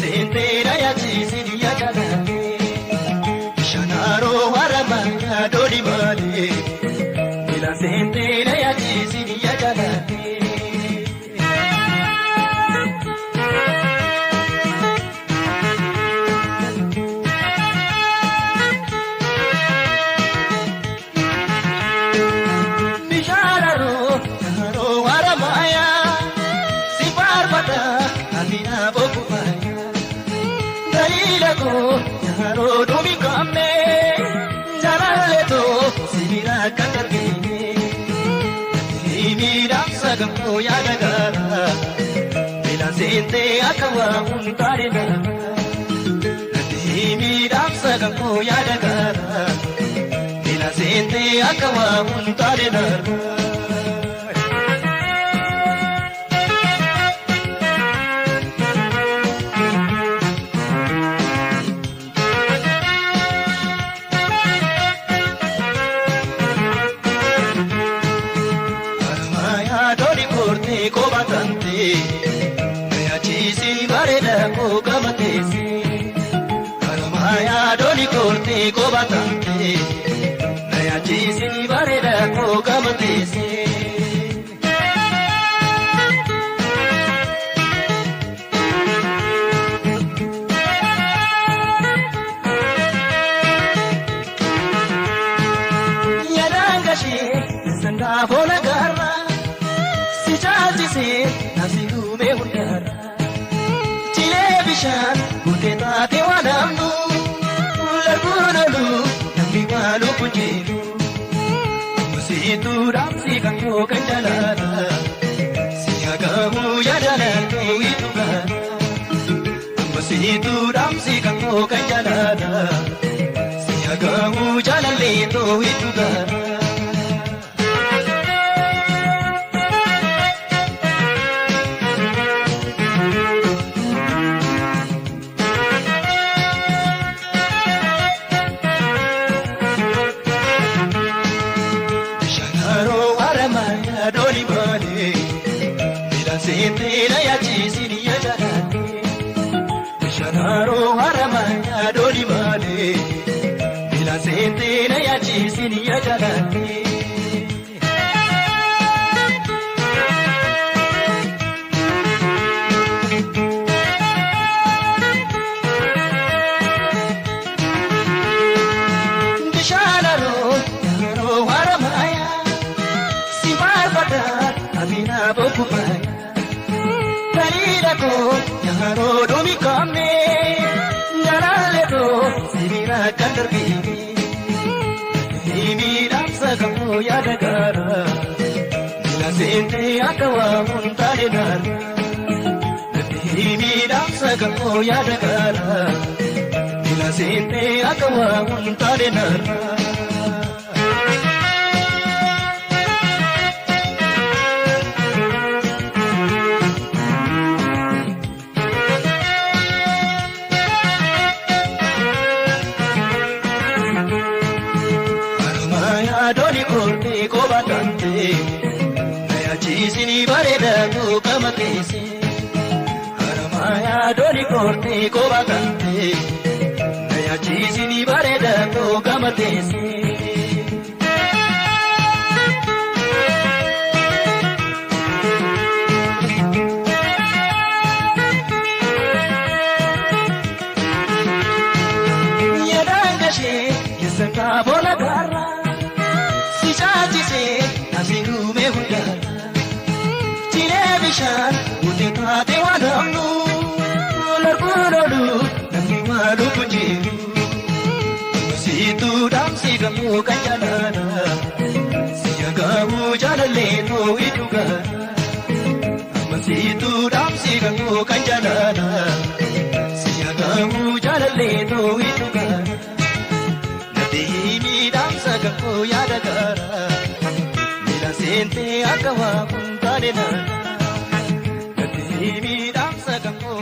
sente na ya chisi ya jalane Shanaro harama ya doli male Mila sente na ya chisi ya jalane Yaro domi kame, jarale to sibira katargine. Imi ramsa gampo yadagara, bila sente akawa untare gara. Imi ramsa gampo yadagara, bila sente akawa untare gara. Ko batante naya chisi bareda ko gamate se yadangashi sanga bola garra si chaji se nasiru me hundara chile bishan utena dewanamnu Nambiwalu punjiru Musitu ramsi kanyo kanjalala Siyagamu yadalatu itugara Musitu ramsi kanyo kanjalala Siyagamu jalaletu itugara Sente na ya chisi ya jalane Shanaro haramaya doli male Bila sente na ya chisi ya jalane Shanaro haramaya Sibar pada amina bokupaya Ko yaro domi kame yarale to sibira katargine imi ramsa gampo yadagara bila sente akawa untare nara imi ramsa gampo yadagara bila sente akawa untare nara ko batante naya chisi ni bareda ko kamate se haramaya doli korte ko batante naya chisi ni bareda ko kamate se yadangashi yasaka bola garra Chaji se nasiru me hundara chile bishan uteta dewanamnu larkurodu nambiwalu punjiru musitu damsi gamu kanjalana siyagamu jalale no itugara musitu damsi gamu kanjalana siyagamu jalale no itugara nadimi damsa gamu yadagara Sente akawa untare nara Katimi damsa gampo